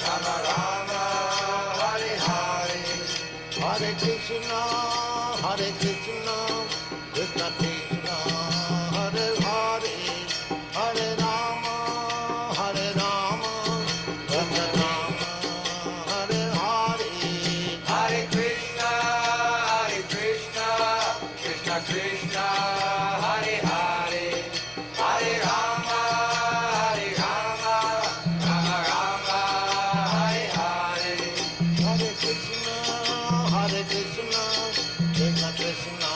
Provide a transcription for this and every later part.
Rama Rama, Hare Hare, Hare Krishna, Krishna Krishna, Hare Hare, Hare Rama, Rama Rama, Hare Hare, Hare Krishna, Krishna Krishna, Hare Hare, Hare Rama, Rama Rama, Hare Hare, Hare Krishna, Krishna Krishna,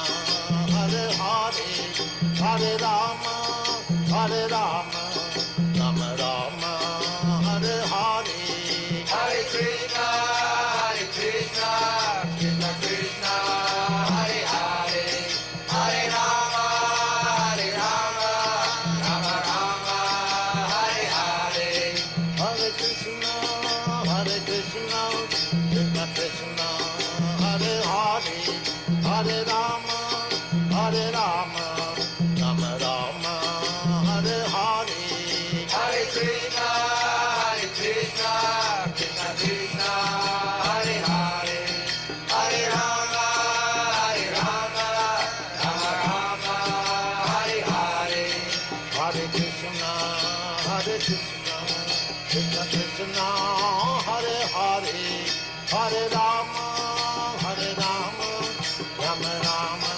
Hare Hare, Hare Rama, Rama Rama, Hare Hare, Hare Krishna, Krishna Krishna, Hare Hare, Hare Rama, Rama Rama, Hare Hare, Hare Krishna, Krishna Krishna, Hare Hare, Hare Rama, Rama Rama, Hare Hare, Hare Krishna, Krishna Krishna, Hare Hare, Hare Rama, Rama Rama, Hare Hare, Hare Krishna, Krishna Krishna, Hare Hare, Hare Rama, Rama Rama,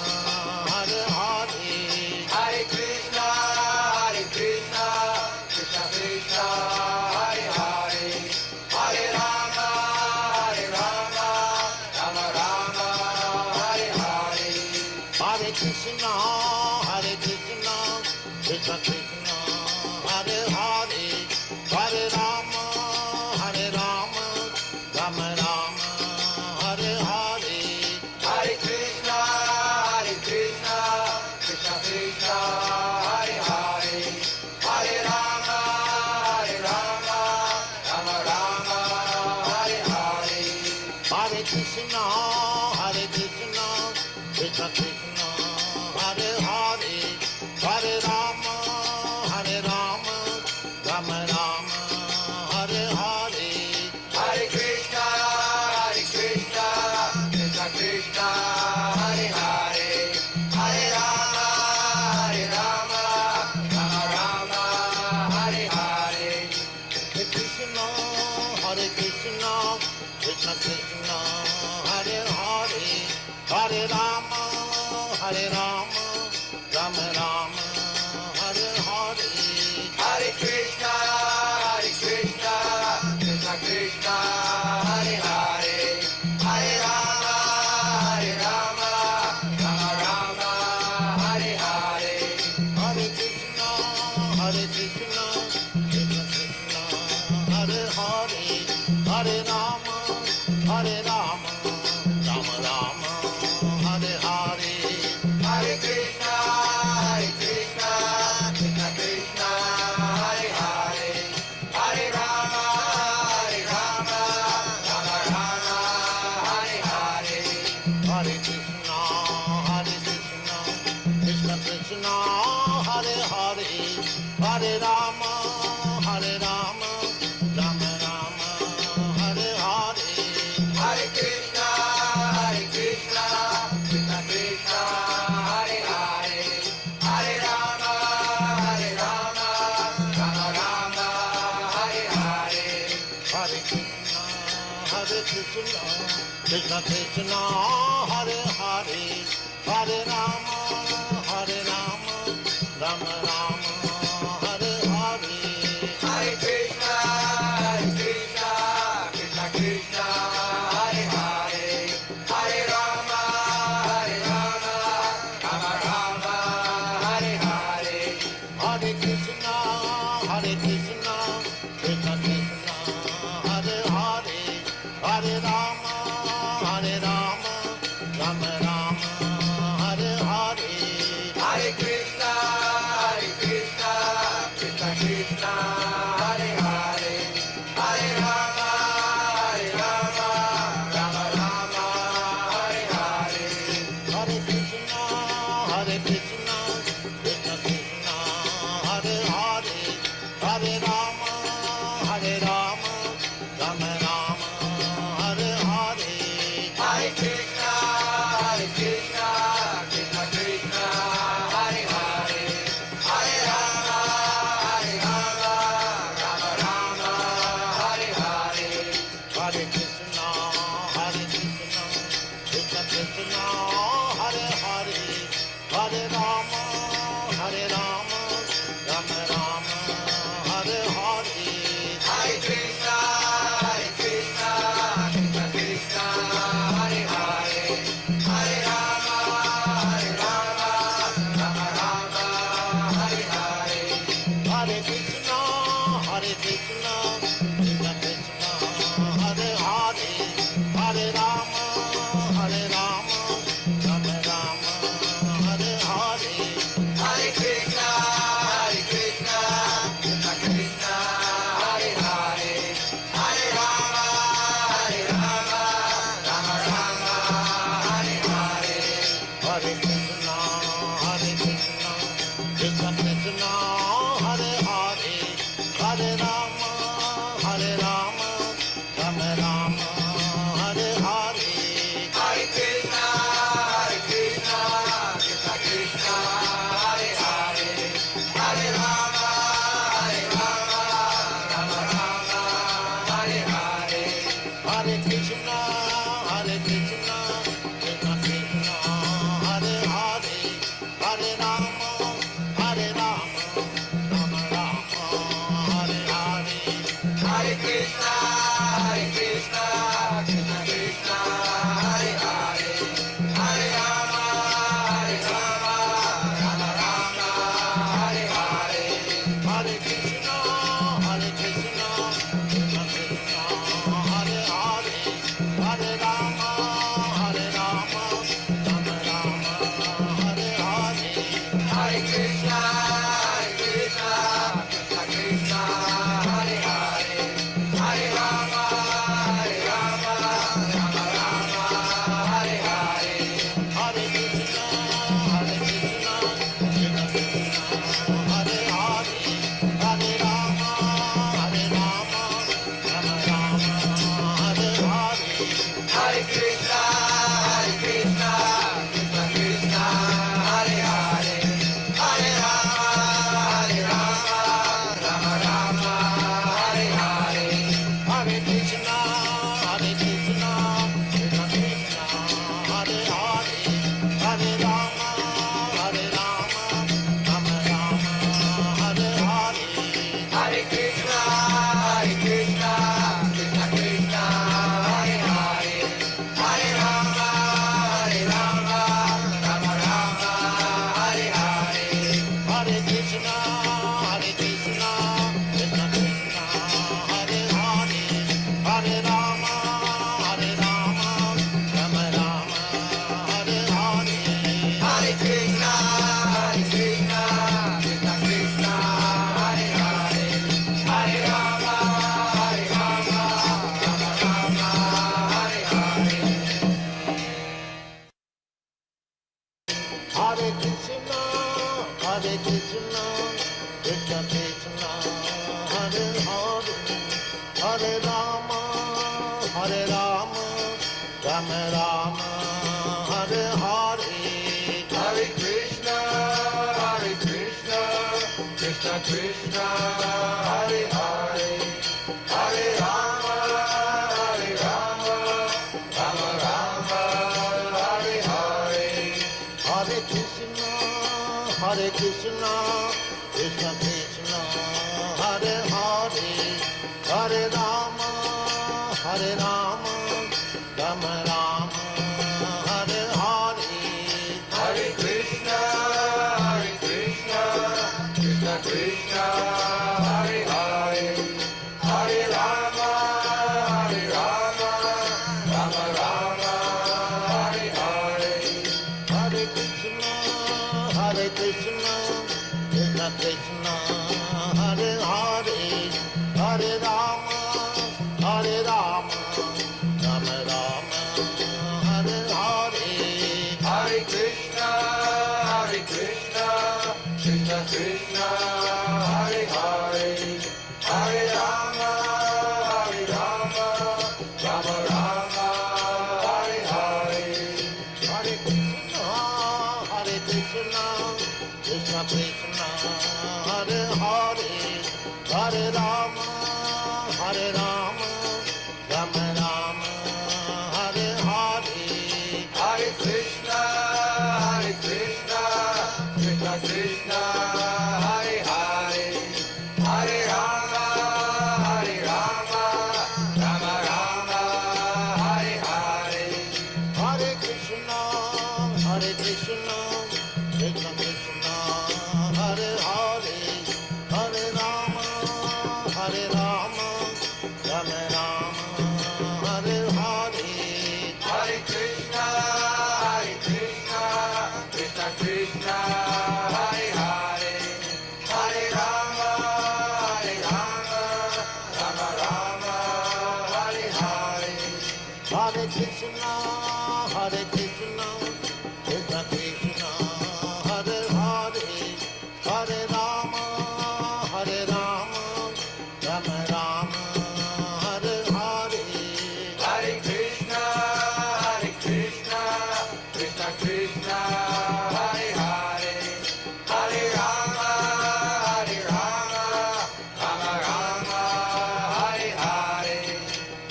Hare Hare, Hare Krishna, Krishna Krishna, Hare Hare, Hare Rama, Rama Rama, Hare Hare, Hare Krishna, Krishna Krishna, Hare Hare, Hare Rama, Rama Rama, Hare Hare, Hare Krishna, Krishna Krishna, Hare Hare, Hare Rama, Rama Rama, Hare Hare, Hare Krishna, Krishna Krishna, Hare Hare, Hare Rama, Rama Rama, Hare Hare, Hare Krishna, Krishna Krishna, Hare Hare, Hare Rama, Rama Rama, Hare Hare, Hare Krishna, Krishna Krishna, Hare Hare, Hare Rama, Rama Rama, Hare Hare, Hare Krishna, Krishna Krishna, Hare Hare, Hare Rama, Rama Rama, Hare Hare, Hare Krishna, Krishna Krishna, Hare Hare, Hare Rama, Rama Rama, Hare Hare, Hare Krishna, Krishna Krishna, Hare Hare, Hare Rama, Rama Rama, Hare Hare, Hare Krishna, Krishna Krishna, Hare Hare, Hare Rama, Rama Rama, Hare Hare, Hare Krishna, Krishna Krishna, Hare Hare, Hare Rama, Rama Rama, Hare Hare, Hare Krishna, Krishna Krishna, Hare Hare, Hare Rama, Rama Rama, Hare Hare, Hare Krishna, Krishna Krishna, Hare Hare, Hare Rama, Rama Rama, Hare Hare, Hare Krishna, Krishna Krishna, Hare Hare, Hare Rama, Rama Rama, Hare Hare, Hare Krishna,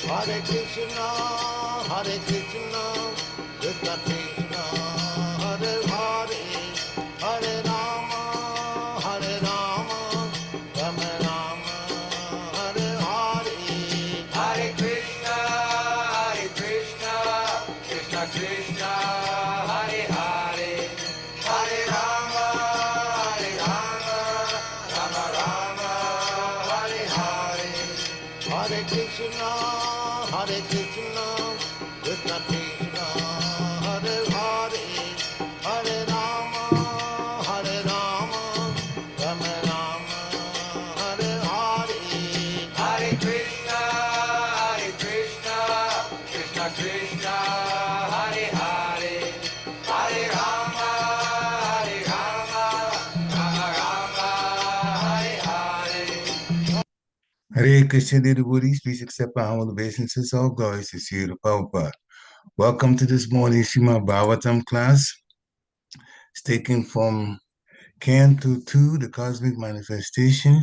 Hare Krishna, Krishna Krishna, Hare Hare, Hare Rama, Rama Rama, Hare Hare. Hare Krishna, Krishna Krishna, Hare Hare, Hare Rama, Rama Rama, Hare Hare. Hare Krishna, Krishna Krishna, Hare Hare, Hare Rama, Rama Rama, Hare Hare. Hare Krishna, Krishna Krishna, Hare Hare, Hare Rama, Rama Rama, Hare Hare. Hare Krishna, dear devotees, please accept our humble obeisances. All glories to Sri Prabhupada. Welcome to this morning's Srimad Bhagavatam class. It's taken from Canto 2, The Cosmic Manifestation.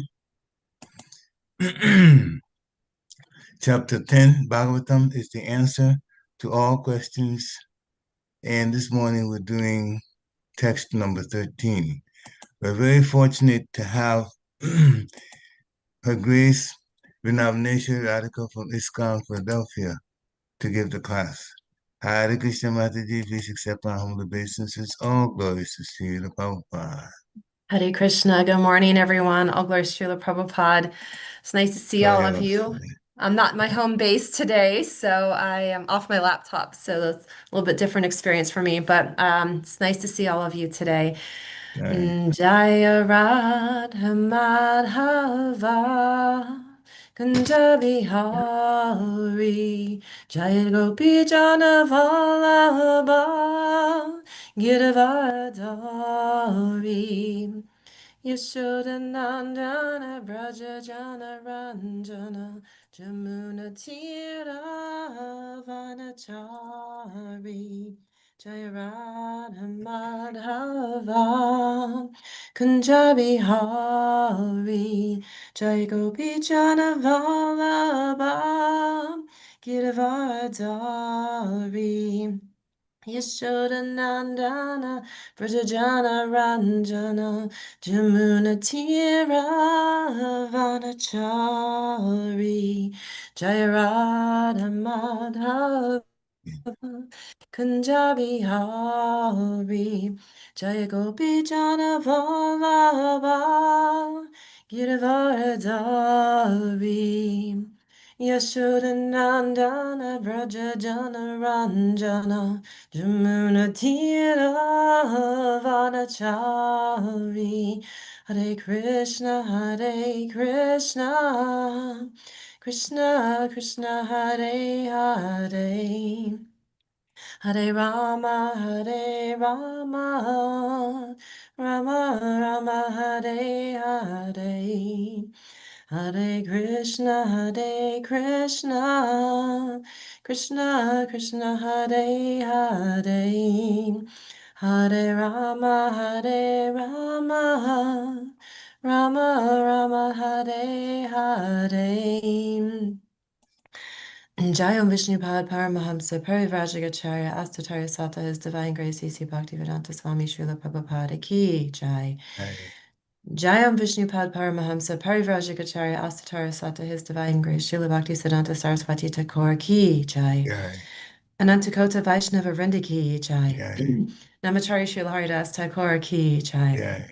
Chapter 10, Bhagavatam is the answer to all questions. And this morning we're doing text number 13. We're very fortunate to have Her Grace Vrindavanesvari Radhika from ISKCON, Philadelphia, to give the class. Hare Krishna Mataji, please accept our humble obeisances. All glories to Sri Prabhupada. Hare Krishna. Good morning, everyone. All glories to Srila Prabhupada. It's nice to see all of you. I'm not in my home base today, so I am off my laptop, so that's a little bit different experience for me, but it's nice to see all of you today. Jaya Radha Madhava Kunja Bihari Jaya Gopi Jana Vallabha Giravadari Yashodanandana Braja Jana Ranjana Jamuna Tira Vanachari Jaya Radha Madhava Kunja Bihari Jaya Gopi Jana Vallabha Giravardhari Yashodanandana Vrajajana Ranjana Jamuna Tira Vanachari Jaya Radha Madhava Kunja Bihari Jaya Gopi Jana Vallabha Giravardhari Yashodanandana Vrajajana Ranjana Jamuna Tira Vanachari Hare Krishna, Krishna Krishna, Hare Hare Hare Rama, Rama Rama, Hare Hare. Hare Krishna, Krishna Krishna, Hare Hare. Hare Rama, Rama Rama, Hare Hare. Jayam Vishnupad Paramahamsa Parivrajagacharya Astatarya Sata His Divine Grace C.C. Bhaktivedanta Swami Srila Prabhupada Ki Jai. Jayam Vishnupad Paramahamsa Parivrajagacharya Astatarya Sata His Divine Grace Srila Bhaktisiddhanta Saraswati Thakur Ki Jai. Anantakota Vaishnava Vrinda Ki Jai. Namacharya Srila Haridas Thakur Ki Jai.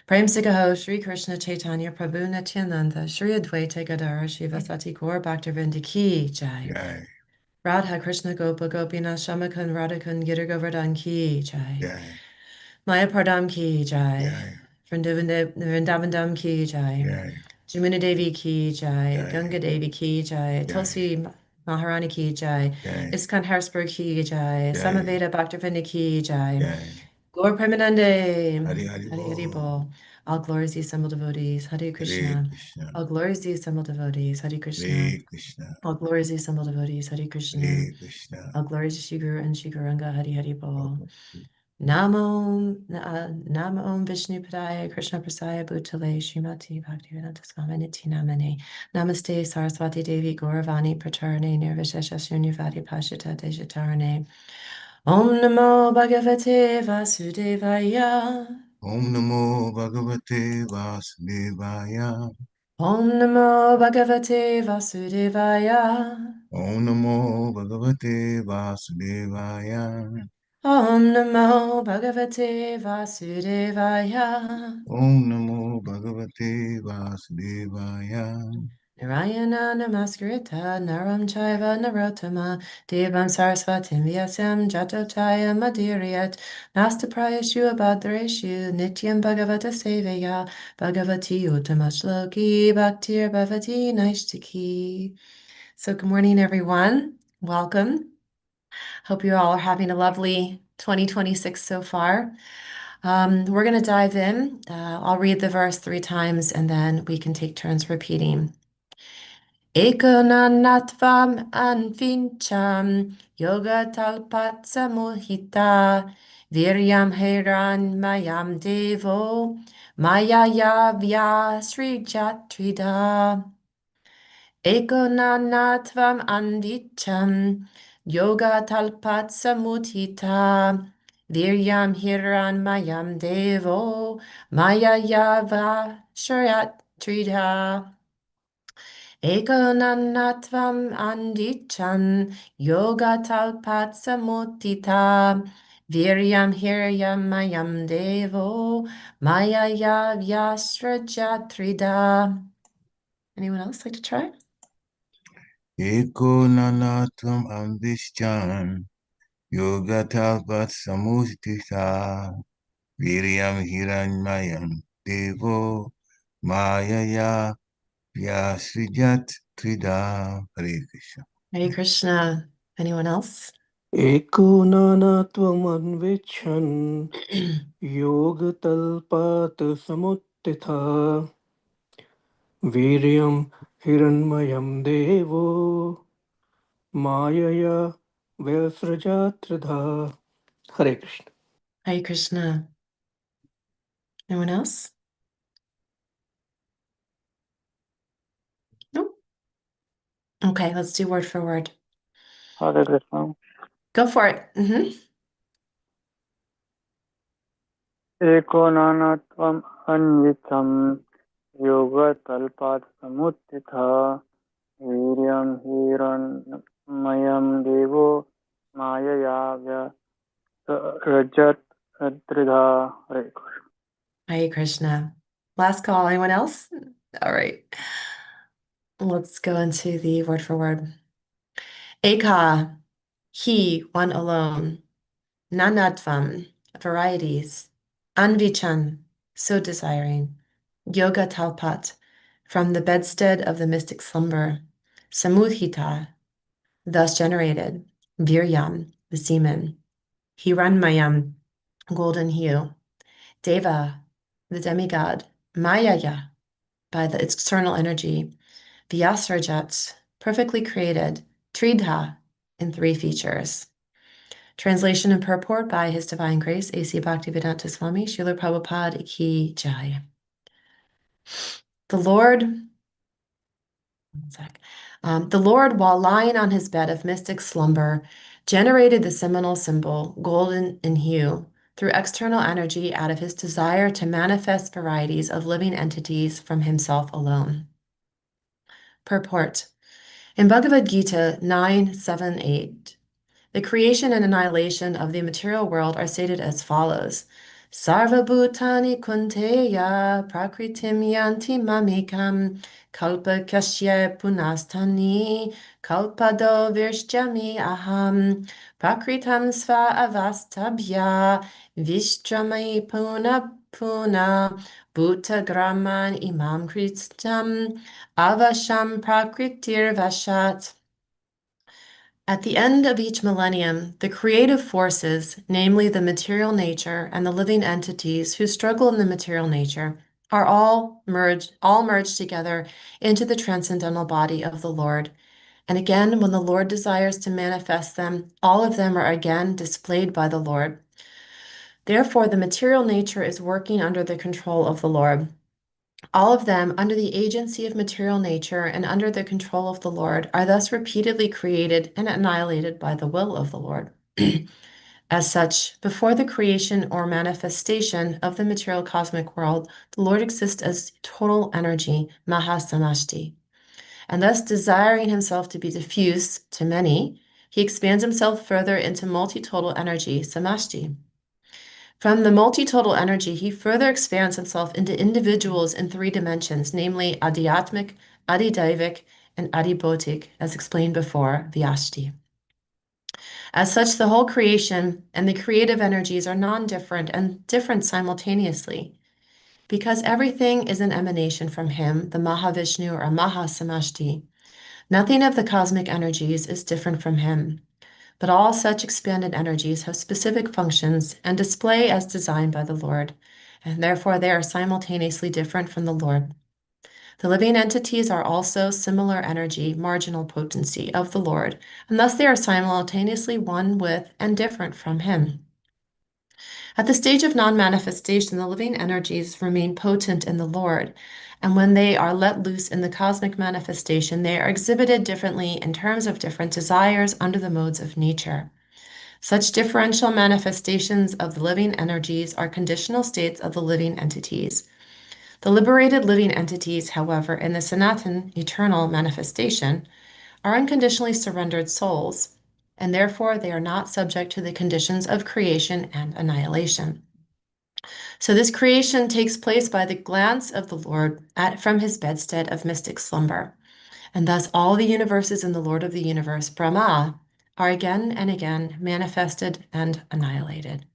Prem Sigaho Sri Krishna Chaitanya Prabhu Nityananda Shri Advaita Gadara Shivasati Gaur Bhaktivinoda Ki Jai. Radha Krishna Gopa Gopinath Shamakun Radhakun Girir Govardhan Ki Jai. Maya Pardam Ki Jai. Vrindavandam Ki Jai. Jamuna Devi Ki Jai. Ganga Devi Ki Jai. Tulsi Maharani Ki Jai. ISKCON Harrisburg Ki Jai. Samaveda Bhaktivinoda Ki Jai. Gaur Premanande, Hari Bol. All glories, the assembled devotees, Hare Krishna. All glories, the assembled devotees, Hare Krishna. All glories, the assembled devotees, Hare Krishna. All glories to Shri Guru and Shri Gauranga, Hari Bol. Namo Vishnu Padaya Krishna Prasaya Bhutale Srimati Bhaktivedanta Swami Niti Namane Namaste Saraswati Devi Gauravani Pratarane Nirvishesha Shunyavadi Pashita Dejatarane Om Namo Bhagavate Vasudevaya Om Namo Bhagavate Vasudevaya. Om Namo Bhagavate Vasudevaya Om Namo Bhagavate Vasudevaya. Om Namo Bhagavate Vasudevaya Om Namo Bhagavate Vasudevaya. Narayana Namaskritha Naram Chaiva Narottama Devam Saraswatim Vyasam Jatotaya Madhuriyat Nastaprayashu Abhadreshu Nityam Bhagavata Sevaya Bhagavati Uttamashloki Bhaktir Bhavati Naishtaki. So good morning, everyone. Welcome. Hope you all are having a lovely 2026 so far. We're going to dive in. I'll read the verse 3 times and then we can take turns repeating. Eko nānātvam anvicchan yoga-talpāt samutthitaḥ vīryaṁ hiraṇmayaṁ devo māyayā vyasṛjat tridhā. Eko nānātvam anvicchan yoga-talpāt samutthitaḥ vīryaṁ hiraṇmayaṁ devo māyayā vyasṛjat tridhā. Eko nānātvam anvicchan yoga-talpāt samutthitaḥ vīryaṁ hiraṇmayaṁ devo māyayā vyasṛjat tridhā. Anyone else like to try? Eko nānātvam anvicchan yoga-talpāt samutthitaḥ vīryaṁ hiraṇmayaṁ devo māyayā vyasṛjat tridhā. Hare Krishna. Hare Krishna. Anyone else? Eko nānātvam anvicchan yoga-talpāt samutthitaḥ vīryaṁ hiraṇmayaṁ devo māyayā vyasṛjat tridhā. Hare Krishna. Hare Krishna. Anyone else? Nope. Okay, let's do word for word. Hare Krishna. Go for it. Eko nānātvam anvicchan yoga-talpāt samutthitaḥ vīryaṁ hiraṇmayaṁ devo māyayā vyasṛjat tridhā. Hare Krishna. Hare Krishna. Last call. Anyone else? All right. Let's go into the word for word. Eka, he, one alone. Nānātvam, varieties. Anvicchan, so desiring. Yoga-talpāt, from the bedstead of the mystic slumber. Samutthitaḥ, thus generated. Vīryaṁ, the semen. hiraṇmayaṁ, golden hue. Deva, the demigod. Māyayā, by the external energy. vyasṛjat, perfectly created. Tridhā, in 3 features. Translation and purport by His Divine Grace, A.C. Bhaktivedanta Swami, Srila Prabhupada Ki Jai. The Lord, while lying on his bed of mystic slumber, generated the seminal symbol, golden in hue, through external energy out of his desire to manifest varieties of living entities from himself alone. Purport. In Bhagavad Gita 9:7-8, the creation and annihilation of the material world are stated as follows. Sarva bhutani kunteya prakritim yanti mamikam kalpa kasya punastani kalpado virshjami aham prakritam sva avastabhya vishtramai puna puna bhuta graman imam kritam avasham prakritir vashat. At the end of each millennium, the creative forces, namely the material nature and the living entities who struggle in the material nature, are all merged together into the transcendental body of the Lord. And again, when the Lord desires to manifest them, all of them are again displayed by the Lord. Therefore, the material nature is working under the control of the Lord. All of them, under the agency of material nature and under the control of the Lord, are thus repeatedly created and annihilated by the will of the Lord. As such, before the creation or manifestation of the material cosmic world, the Lord exists as total energy, mahasamashti. And thus, desiring himself to be diffuse to many, he expands himself further into multi-total energy, samashti. From the multi-total energy, he further expands himself into individuals in 3 dimensions, namely adhyatmic, adhidaivic, and adhibautic, as explained before, vyasṛjat. As such, the whole creation and the creative energies are non-different and different simultaneously. Because everything is an emanation from him, the Mahavishnu or Mahasamashti, nothing of the cosmic energies is different from him. But all such expanded energies have specific functions and display as designed by the Lord, and therefore they are simultaneously different from the Lord. The living entities are also similar energy, marginal potency of the Lord, and thus they are simultaneously one with and different from him. At the stage of non-manifestation, the living energies remain potent in the Lord, and when they are let loose in the cosmic manifestation, they are exhibited differently in terms of different desires under the modes of nature. Such differential manifestations of the living energies are conditional states of the living entities. The liberated living entities, however, in the Sanatan eternal manifestation, are unconditionally surrendered souls, and therefore they are not subject to the conditions of creation and annihilation. So this creation takes place by the glance of the Lord from his bedstead of mystic slumber. And thus all the universes in the Lord of the universe, Brahma, are again and again manifested and annihilated.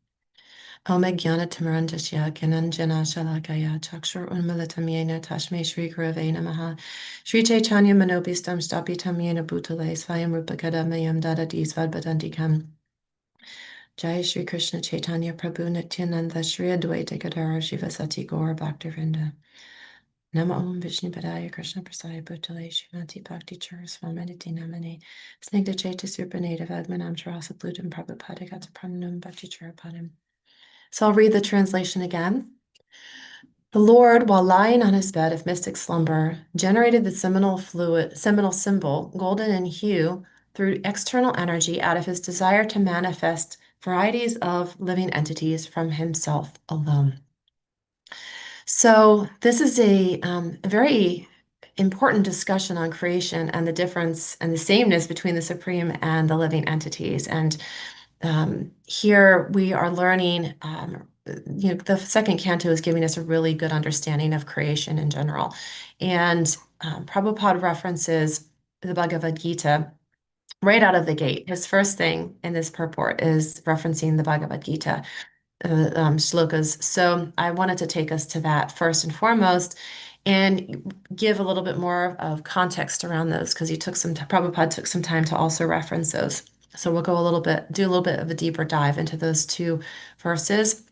Om Jnana-timirandasya Gyananjana Shalakaya Chakshur Unmilitam Yena Tashme Shri Gurave Namaha Shri Chaitanya Manobhistam Stapitam Yena Bhutale Svayam Rupakada Mayam Dadati Svadbadantikam Jai Shri Krishna Chaitanya Prabhu Nityananda Shri Advaita Gadara Shivasati Gaur Bhaktivinoda Nama Om Vishnu Padaya Krishna Prasaya Bhutale Shrimati Bhakti Chara Swamaniti Namane Snigdha Chaita Surpaneda Vagmanam Charasa Blutam Prabhupada Gata Pranam Bhakti Chara Padam. So I'll read the translation again. The Lord, while lying on his bed of mystic slumber, generated the seminal symbol, golden in hue, through external energy out of his desire to manifest varieties of living entities from himself alone. So this is a very important discussion on creation and the difference and the sameness between the supreme and the living entities. And here we are learning, the second canto is giving us a really good understanding of creation in general. And Prabhupada references the Bhagavad Gita right out of the gate. His first thing in this purport is referencing the Bhagavad Gita shlokas. So I wanted to take us to that first and foremost and give a little bit more of context around those because Prabhupada took some time to also reference those. So we'll do a little bit of a deeper dive into those 2 verses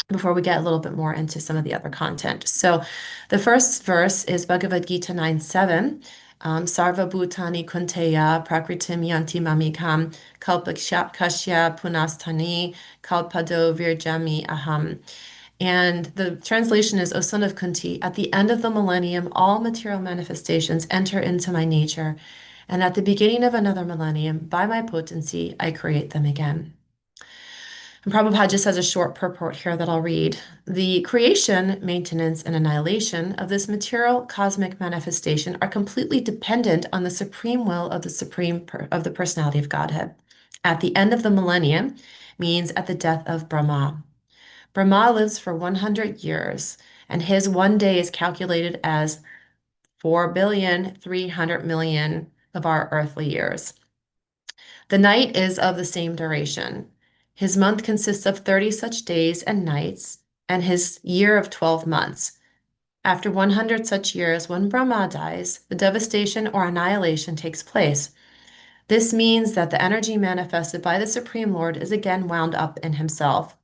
before we get a little bit more into some of the other content. So the first verse is Bhagavad Gita 9:7. Sarva bhutani kunteya prakritim yanti mamikam kalpakashya punastani kalpado virjami aham. And the translation is, O son of Kunti, at the end of the millennium, all material manifestations enter into my nature. And at the beginning of another millennium, by my potency, I create them again. And Prabhupada just has a short purport here that I'll read. The creation, maintenance, and annihilation of this material cosmic manifestation are completely dependent on the supreme will of the personality of Godhead. At the end of the millennium means at the death of Brahma. Brahma lives for 100 years, and his one day is calculated as 4,300,000,000 of our earthly years. The night is of the same duration. His month consists of 30 such days and nights, and his year of 12 months. After 100 such years, when Brahma dies, the devastation or annihilation takes place. This means that the energy manifested by the Supreme Lord is again wound up in himself.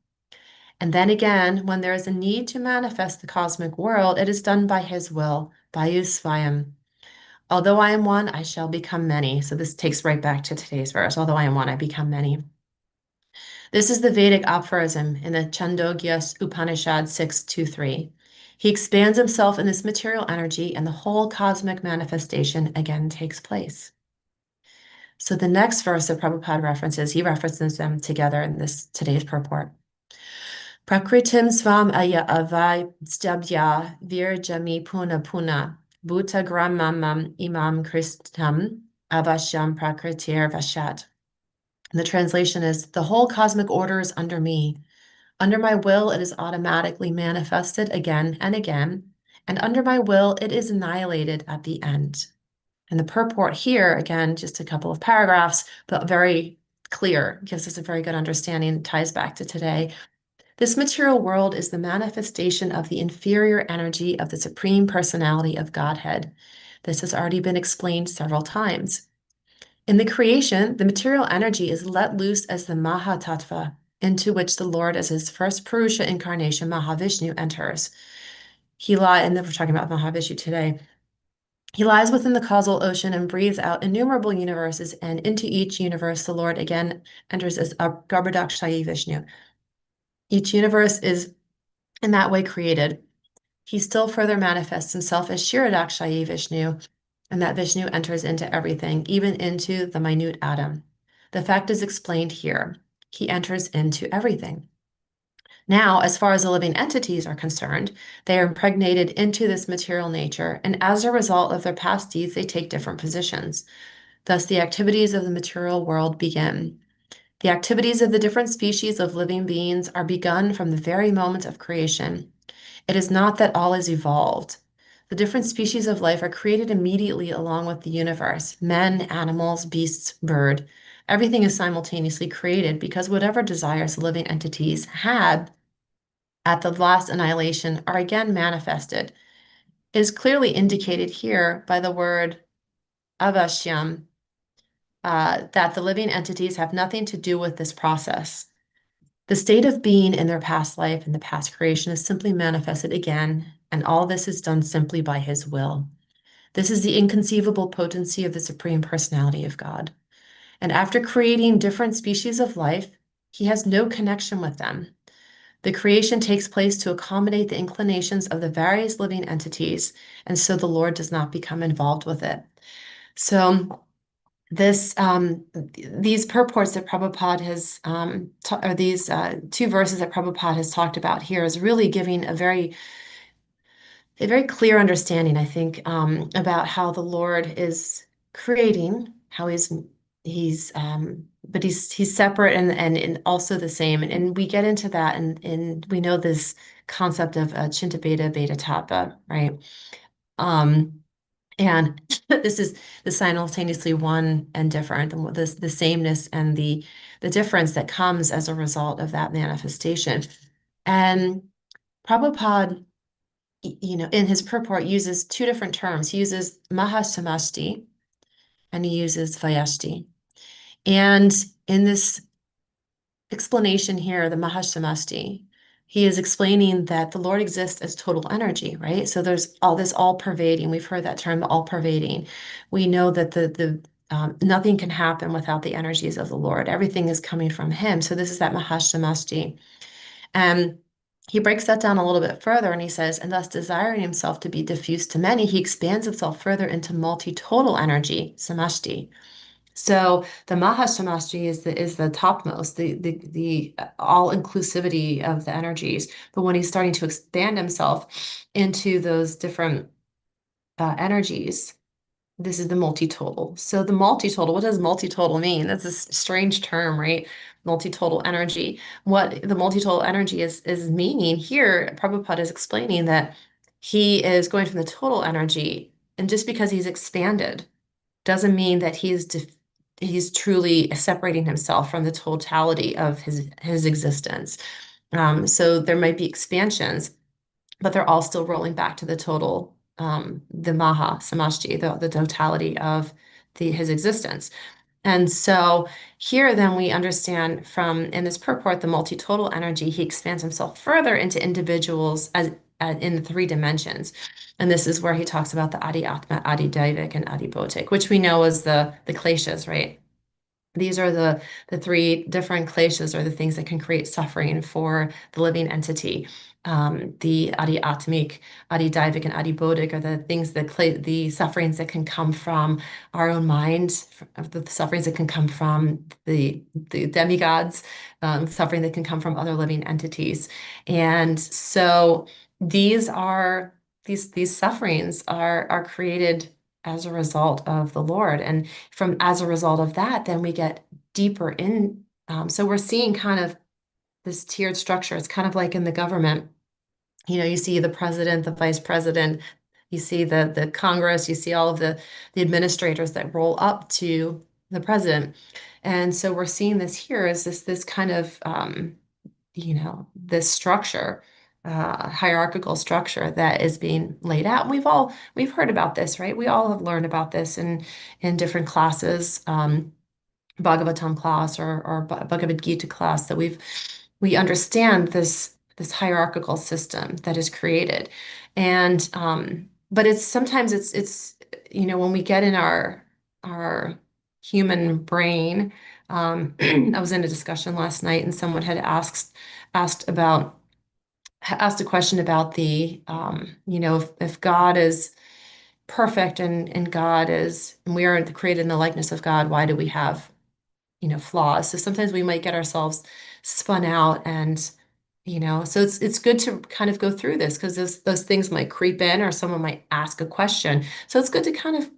And then again, when there is a need to manifest the cosmic world, it is done by his will, vyasṛjat. Although I am one, I shall become many. So this takes right back to today's verse. Although I am one, I become many. This is the Vedic aphorism in the Chandogya Upanishad 6.2.3. He expands himself in this material energy, and the whole cosmic manifestation again takes place. So the next verse that Prabhupada references, he references them together in this today's purport. Prakritim svam aya avai stabhya vīryaṁ puna puna bhuta gramamam imam kristam avashyam prakritir vashat. And the translation is, the whole cosmic order is under me. Under my will, it is automatically manifested again and again, and under my will, it is annihilated at the end. And the purport here, again, just a couple of paragraphs, but very clear, gives us a very good understanding, ties back to today. This material world is the manifestation of the inferior energy of the Supreme Personality of Godhead. This has already been explained several times. In the creation, the material energy is let loose as the Mahatattva, into which the Lord, as his first Purusha incarnation, Mahavishnu, enters. And then we're talking about Mahavishnu today. He lies within the causal ocean and breathes out innumerable universes, and into each universe the Lord again enters as Garbhodakshayi Vishnu. Each universe is in that way created. He still further manifests himself as Kshirodakshayi Vishnu, and that Vishnu enters into everything, even into the minute atom. The fact is explained here. He enters into everything. Now, as far as the living entities are concerned, they are impregnated into this material nature, and as a result of their past deeds, they take different positions. Thus, the activities of the material world begin. The activities of the different species of living beings are begun from the very moment of creation. It is not that all is evolved. The different species of life are created immediately along with the universe. Men, animals, beasts, bird. Everything is simultaneously created because whatever desires the living entities had at the last annihilation are again manifested. It is clearly indicated here by the word avashyam, that the living entities have nothing to do with this process. The state of being in their past life and the past creation is simply manifested again, and all this is done simply by his will. This is the inconceivable potency of the Supreme Personality of God. And after creating different species of life, he has no connection with them. The creation takes place to accommodate the inclinations of the various living entities, and so the Lord does not become involved with it. So these purports that Prabhupada has, or these two verses that Prabhupada has talked about here, is really giving a very clear understanding, I think, about how the Lord is creating, how but he's separate and also the same. And we get into that, and we know this concept of Chinta Beta Tattva, right? And this is the simultaneously one and different, and the sameness and the difference that comes as a result of that manifestation. And Prabhupada, in his purport, uses two different terms. He uses Mahasamasti and he uses Vyasṛjat. And in this explanation here, the Mahasamasti, he is explaining that the Lord exists as total energy, right? So there's all this all-pervading. We've heard that term, all-pervading. We know that the nothing can happen without the energies of the Lord. Everything is coming from him. So this is that Mahasamasti. And he breaks that down a little bit further, and he says, and thus desiring himself to be diffused to many, he expands himself further into multi-total energy, samashti. So the Mahasamashti is the topmost, the all-inclusivity of the energies. But when he's starting to expand himself into those different energies, this is the multi-total. So the multi-total, what does multi-total mean? That's a strange term, right? Multi-total energy. What the multi-total energy is meaning here, Prabhupada is explaining that he is going from the total energy, and just because he's expanded doesn't mean that he's truly separating himself from the totality of his existence. So there might be expansions, but they're all still rolling back to the total, the Maha Samashti, the totality of his existence. And so here then we understand from, in this purport, the multi-total energy, he expands himself further into individuals as in the three dimensions. And this is where he talks about the Adi Atma, Adi Daivik, and Adi Bhotik, which we know as the kleshas, right? These are the three different kleshas, or the things that can create suffering for the living entity. The adi-atmic, adi-daivic, and adi-bodhic are the things that the sufferings that can come from our own mind, the sufferings that can come from the demigods, suffering that can come from other living entities. And so these sufferings are created as a result of the Lord. And as a result of that, then we get deeper in. So we're seeing kind of this tiered structure. It's kind of like in the government. You see the president, the vice president, you see the Congress, you see all of the administrators that roll up to the president. And so we're seeing this here is this kind of this structure, hierarchical structure that is being laid out. We've heard about this, right? We all have learned about this in different classes, Bhagavatam class or Bhagavad Gita class, that we understand this hierarchical system that is created. And but sometimes it's when we get in our human brain. I was in a discussion last night, and someone had asked a question about if God is perfect and we are created in the likeness of God, why do we have flaws? So sometimes we might get ourselves spun out, and so it's good to kind of go through this, because those things might creep in, or someone might ask a question. So it's good to kind of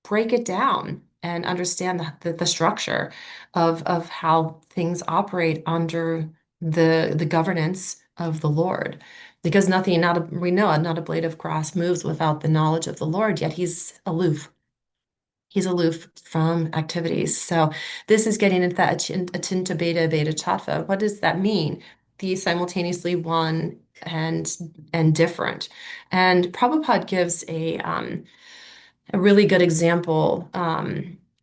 break it down and understand the structure of how things operate under the governance of the Lord. Because we know not a blade of grass moves without the knowledge of the Lord, yet he's aloof. He's aloof from activities. So this is getting into that achinta beta tattva. What does that mean? The simultaneously one and different. And Prabhupada gives a really good example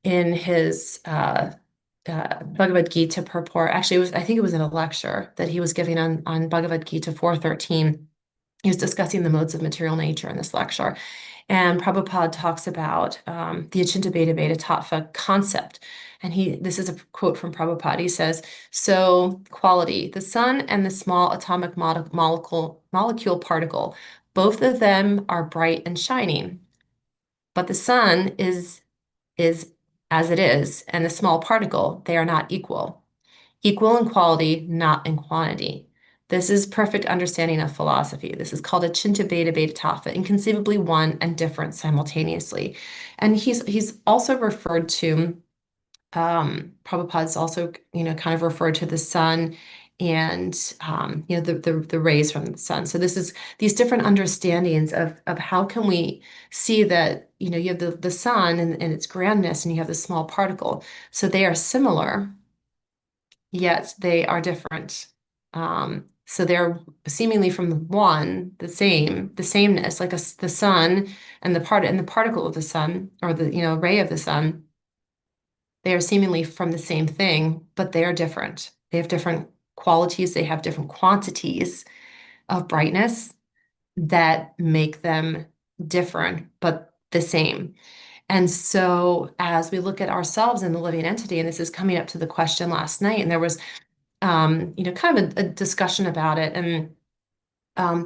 in his Bhagavad Gita purport. Actually, I think it was in a lecture that he was giving on Bhagavad Gita 4.13. He was discussing the modes of material nature in this lecture. And Prabhupada talks about the achinta beta tattva concept. And this is a quote from Prabhupada. He says, so quality, the sun and the small atomic molecule particle, both of them are bright and shining. But the sun is as it is, and the small particle, they are not equal. Equal in quality, not in quantity. This is perfect understanding of philosophy. This is called achinta beta tattva, inconceivably one and different simultaneously. And he's also referred to, Prabhupada's also, kind of referred to the sun and, the rays from the sun. So this is these different understandings of how can we see that, you have the sun and its grandness, and you have the small particle. So they are similar, yet they are different. So they're seemingly from one, the sameness, like the sun and the particle of the sun, or the ray of the sun. They are seemingly from the same thing, but they are different. They have different qualities. They have different quantities of brightness that make them different, but the same. And so as we look at ourselves in the living entity, and this is coming up to the question last night, and there was kind of a discussion about it. And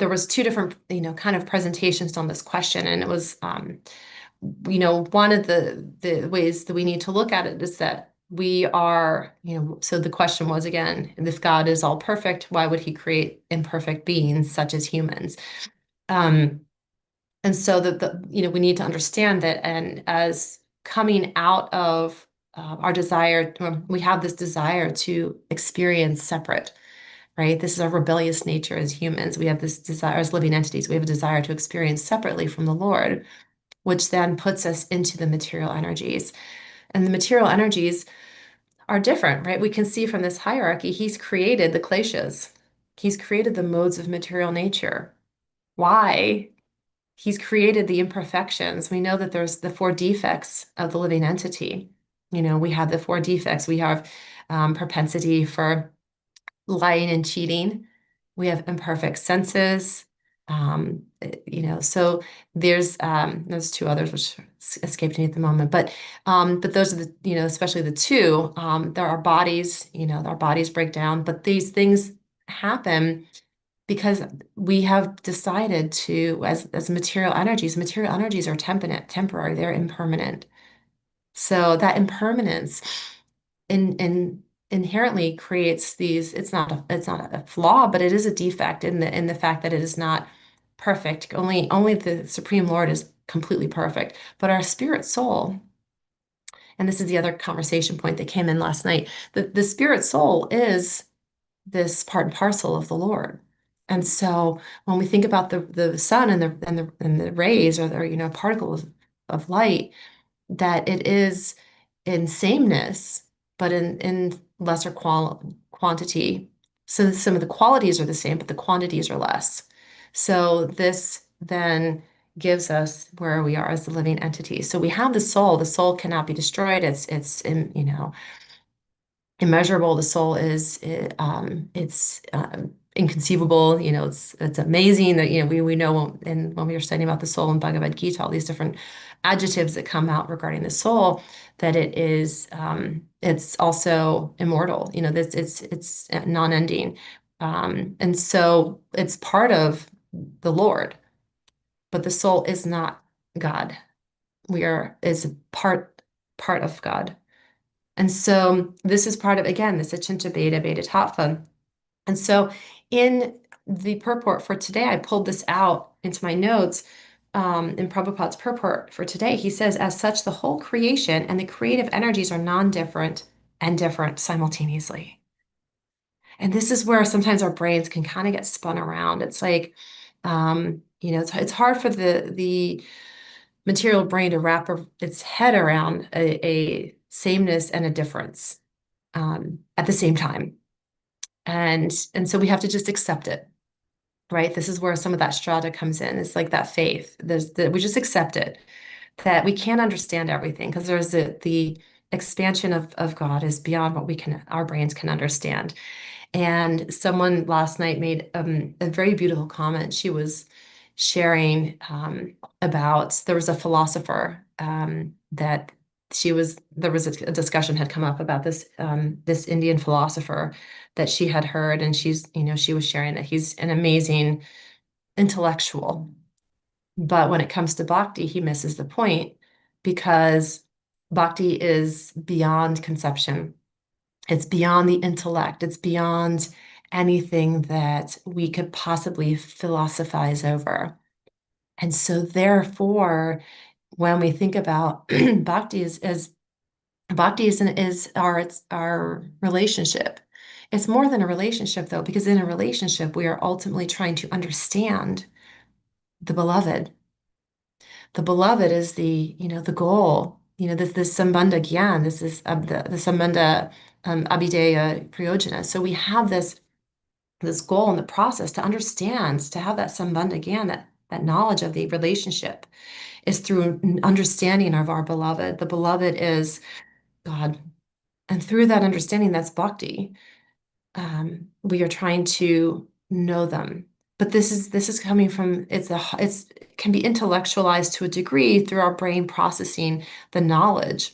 there was two different, kind of presentations on this question. And it was, one of the ways that we need to look at it is that we are, so the question was, again, if God is all perfect, why would he create imperfect beings such as humans? And so we need to understand that, and as coming out of our desire, we have this desire to experience separate, right? This is our rebellious nature as humans. We have this desire as living entities. We have a desire to experience separately from the Lord, which then puts us into the material energies. And the material energies are different, right? We can see from this hierarchy, he's created the kleshas. He's created the modes of material nature. Why? He's created the imperfections. We know that there's the four defects of the living entity. We have the four defects. We have propensity for lying and cheating. We have imperfect senses. So there's two others which escaped me at the moment, but those are the, especially the two. There are bodies, our bodies break down, but these things happen because we have decided to, as material energies are temporary, they're impermanent. So that impermanence inherently creates these, it's not a flaw, but it is a defect in the fact that it is not perfect. Only the Supreme Lord is completely perfect. But our spirit soul, and this is the other conversation point that came in last night, the spirit soul is this part and parcel of the Lord. And so when we think about the sun and the rays, or the particle of light, that it is in sameness, but in lesser quantity. So some of the qualities are the same, but the quantities are less. So this then gives us where we are as the living entity. So we have the soul. The soul cannot be destroyed. It's immeasurable. The soul is it's inconceivable. It's amazing that we know, and when we were studying about the soul in Bhagavad Gita, all these different adjectives that come out regarding the soul, that it is it's also immortal. This it's non-ending, and so it's part of the Lord, but the soul is not God. Is part of God. And so this is part of, again, this Achinta Beta Tattva. And so in the purport for today, I pulled this out into my notes in Prabhupada's purport for today. He says, as such, the whole creation and the creative energies are non-different and different simultaneously. And this is where sometimes our brains can kind of get spun around. It's like, it's hard for the material brain to wrap its head around a sameness and a difference at the same time. And so we have to just accept it, right? This is where some of that strata comes in. It's like that faith. We just accept it, that we can't understand everything, because there's the expansion of God is beyond what our brains can understand. And someone last night made a very beautiful comment. She was sharing about, there was a philosopher that there was a discussion had come up about this Indian philosopher that she had heard, and she was sharing that he's an amazing intellectual, but when it comes to bhakti, he misses the point, because bhakti is beyond conception. It's beyond the intellect. It's beyond anything that we could possibly philosophize over. And so therefore, when we think about bhakti is our relationship. It's more than a relationship, though, because in a relationship, we are ultimately trying to understand the beloved. The beloved is the goal. This sambandha gyan, this is the sambandha abhideya prayojana. So we have this goal in the process to understand, to have that sambandha gyan, that knowledge of the relationship is through understanding of our beloved. The beloved is God. And through that understanding, that's bhakti. We are trying to know them. But this is coming from, it can be intellectualized to a degree through our brain processing the knowledge,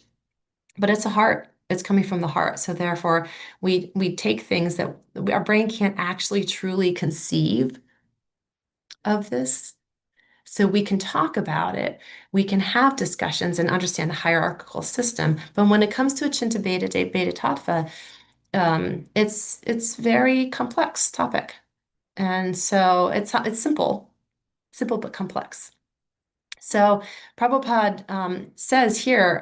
but it's a heart. It's coming from the heart. So therefore, we take things that our brain can't actually truly conceive of this. So we can talk about it, we can have discussions and understand the hierarchical system. But when it comes to Achinta Beta Tattva, it's very complex topic. And so it's simple but complex. So Prabhupada says here,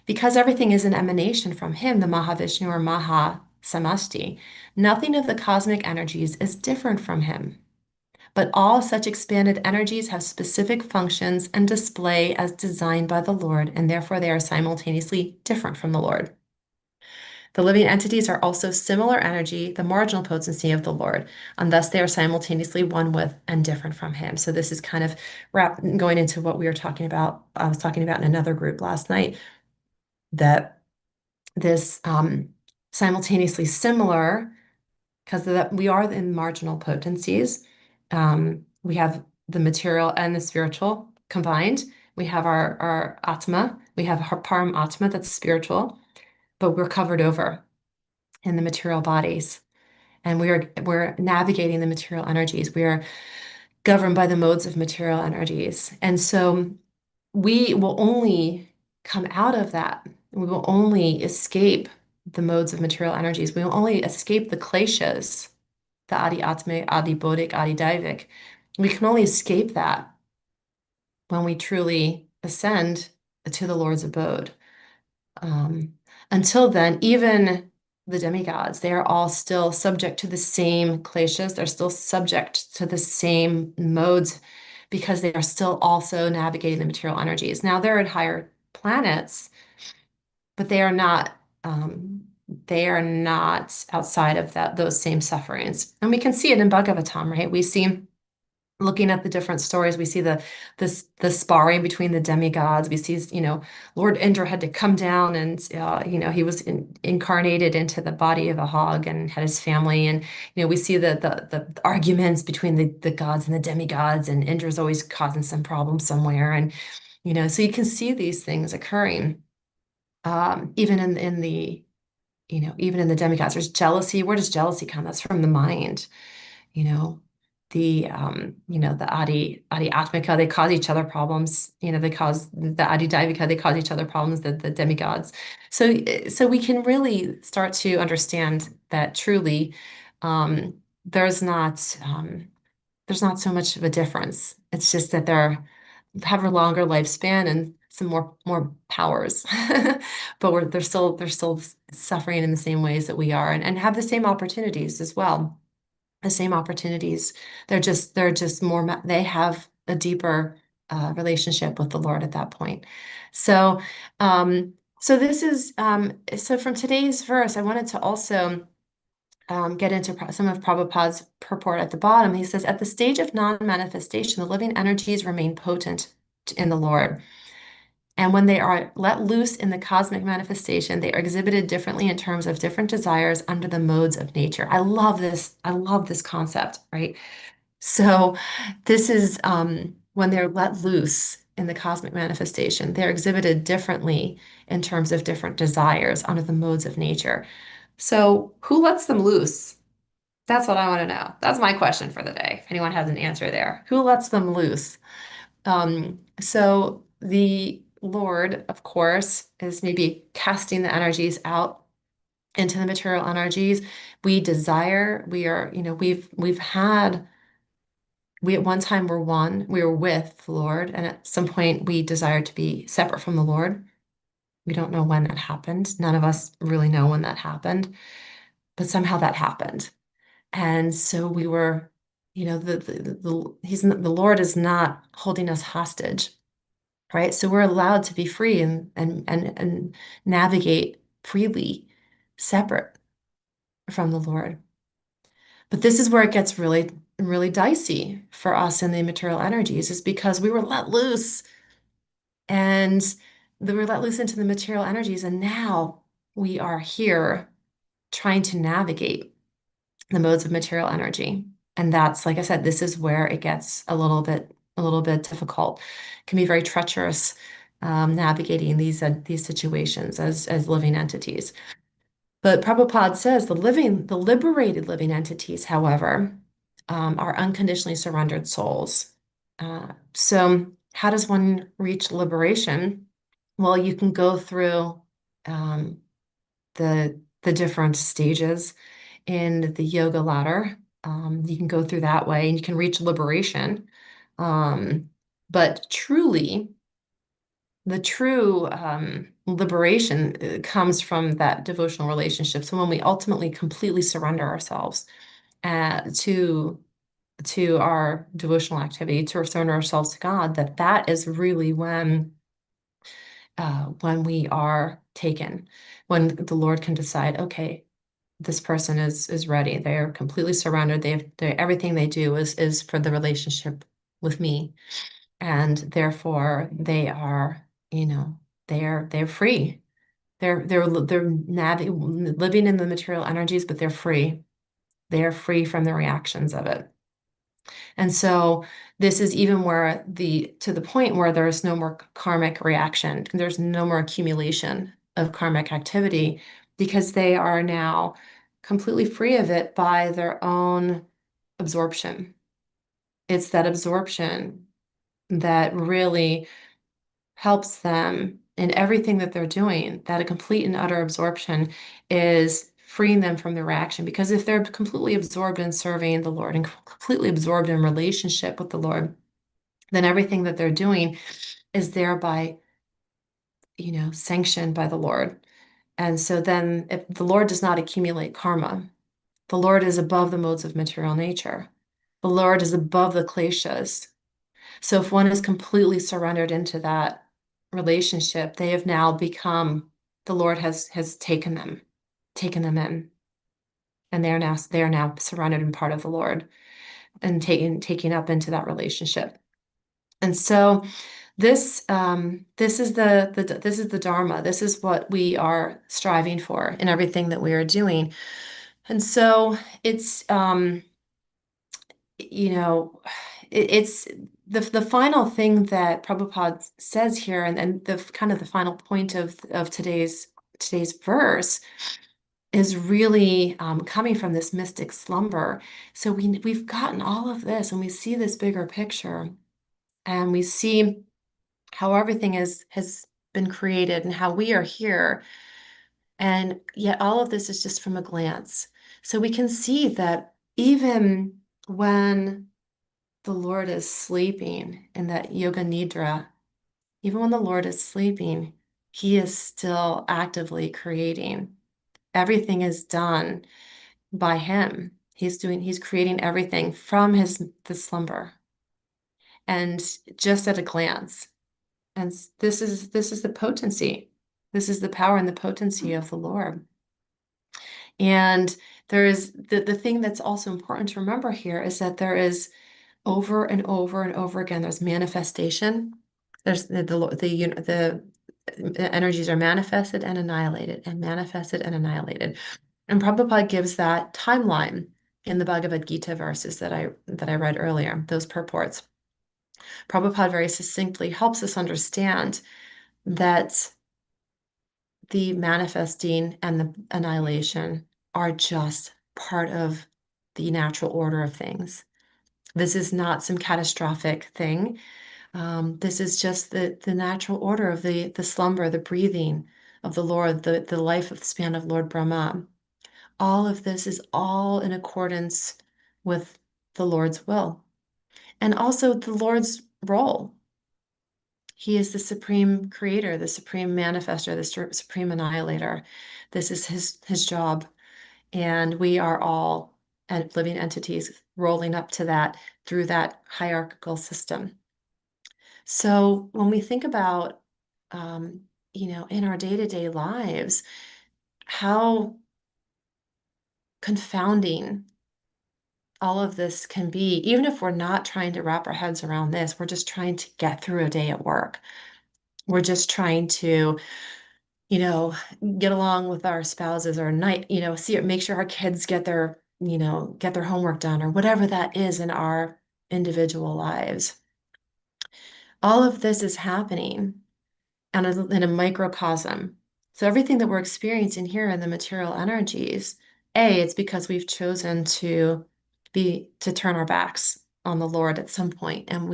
because everything is an emanation from him, the Mahavishnu or Maha Samasti, nothing of the cosmic energies is different from him. But all such expanded energies have specific functions and display as designed by the Lord, and therefore they are simultaneously different from the Lord. The living entities are also similar energy, the marginal potency of the Lord, and thus they are simultaneously one with and different from him. So this is kind of going into what we were talking about. I was talking about in another group last night, that this simultaneously similar, because we are in marginal potencies, We have the material and the spiritual combined. We have our atma, we have our param atma, that's spiritual, but we're covered over in the material bodies. And we're navigating the material energies. We are governed by the modes of material energies. And so we will only come out of that. We will only escape the modes of material energies. We will only escape the kleshas, the adi atmic, adi bodhic, adi daivik. We can only escape that when we truly ascend to the Lord's abode. Until then, even the demigods, they are all still subject to the same kleshas. They're still subject to the same modes because they are still also navigating the material energies. Now they're in higher planets, but they are not outside of those same sufferings. And we can see it in Bhagavatam, right? We see, looking at the different stories, we see the sparring between the demigods. We see, Lord Indra had to come down and, he was incarnated into the body of a hog and had his family. And, we see the arguments between the gods and the demigods, and Indra's always causing some problem somewhere. And, so you can see these things occurring, even in the, even in the demigods. There's jealousy. Where does jealousy come? That's from the mind. The Adi Atmika, they cause each other problems. They cause the Adi Daivika, they cause each other problems, the demigods. So we can really start to understand that truly there's not so much of a difference. It's just that have a longer lifespan and some more powers, but they're still suffering in the same ways that we are, and have the same opportunities as well. The same opportunities. They're just more, they have a deeper relationship with the Lord at that point. So this is, so from today's verse, I wanted to also get into some of Prabhupada's purport at the bottom. He says, at the stage of non-manifestation, the living energies remain potent in the Lord. And when they are let loose in the cosmic manifestation, they are exhibited differently in terms of different desires under the modes of nature. I love this. I love this concept, right? So this is when they're let loose in the cosmic manifestation, they're exhibited differently in terms of different desires under the modes of nature. So who lets them loose? That's what I want to know. That's my question for the day. If anyone has an answer there, who lets them loose? So the Lord, of course, is maybe casting the energies out into the material energies. We desire, we are, we at one time were one, we were with the Lord, and at some point we desired to be separate from the Lord. We don't know when that happened. None of us really know when that happened, but somehow that happened. And so we were, the Lord is not holding us hostage, right? So we're allowed to be free and navigate freely, separate from the Lord. But this is where it gets really, really dicey for us in the material energies, is because we were let loose, and we were let loose into the material energies, and now we are here trying to navigate the modes of material energy. And that's, like I said, this is where it gets a little bit difficult. It can be very treacherous navigating these situations as living entities. But Prabhupada says the liberated living entities, however, are unconditionally surrendered souls. So how does one reach liberation? Well, you can go through the different stages in the yoga ladder. You can go through that way and you can reach liberation. But truly, the true liberation comes from that devotional relationship. So when we ultimately completely surrender ourselves to our devotional activity, to surrender ourselves to God, that is really when we are taken, when the Lord can decide, okay, this person is ready. They're completely surrendered. Everything they do is for the relationship with me, and therefore they are, they're free. They're living in the material energies, but they're free. They are free from the reactions of it. And so this is even where to the point where there's no more karmic reaction, there's no more accumulation of karmic activity, because they are now completely free of it by their own absorption. It's that absorption that really helps them in everything that they're doing, that a complete and utter absorption is freeing them from the reaction. Because if they're completely absorbed in serving the Lord and completely absorbed in relationship with the Lord, then everything that they're doing is thereby, sanctioned by the Lord. And so then if the Lord does not accumulate karma, the Lord is above the modes of material nature. The Lord is above the kleshas. So if one is completely surrendered into that relationship, they have now become, the Lord has taken them in, and they are now surrendered and part of the Lord and taken up into that relationship. And so this is the Dharma. This is what we are striving for in everything that we are doing. And so it's it's the final thing that Prabhupada says here, and the kind of the final point of today's verse is really coming from this mystic slumber. So we've gotten all of this, and we see this bigger picture, and we see how everything has been created and how we are here, and yet all of this is just from a glance. So we can see that even when the Lord is sleeping in that yoga nidra, even when the Lord is sleeping, he is still actively creating. Everything is done by him. He's creating everything from the slumber, and just at a glance. And this is the potency. This is the power and the potency of the Lord. And there is the thing that's also important to remember here is that there is over and over and over again, there's manifestation. There's the energies are manifested and annihilated, and manifested and annihilated. And Prabhupada gives that timeline in the Bhagavad Gita verses that I read earlier, those purports. Prabhupada very succinctly helps us understand that the manifesting and the annihilation are just part of the natural order of things. This is not some catastrophic thing. This is just the natural order of the slumber, the breathing of the Lord, the life of the span of Lord Brahma. All of this is all in accordance with the Lord's will, and also the Lord's role. He is the supreme creator, the supreme manifester, the supreme annihilator. This is his job, and we are all living entities rolling up to that through that hierarchical system. So when we think about, in our day-to-day lives, how confounding all of this can be, even if we're not trying to wrap our heads around this, we're just trying to get through a day at work. We're just trying to, get along with our spouses or make sure our kids get their homework done or whatever that is in our individual lives. All of this is happening in a microcosm. So everything that we're experiencing here in the material energies, it's because we've chosen to turn our backs on the Lord at some point, and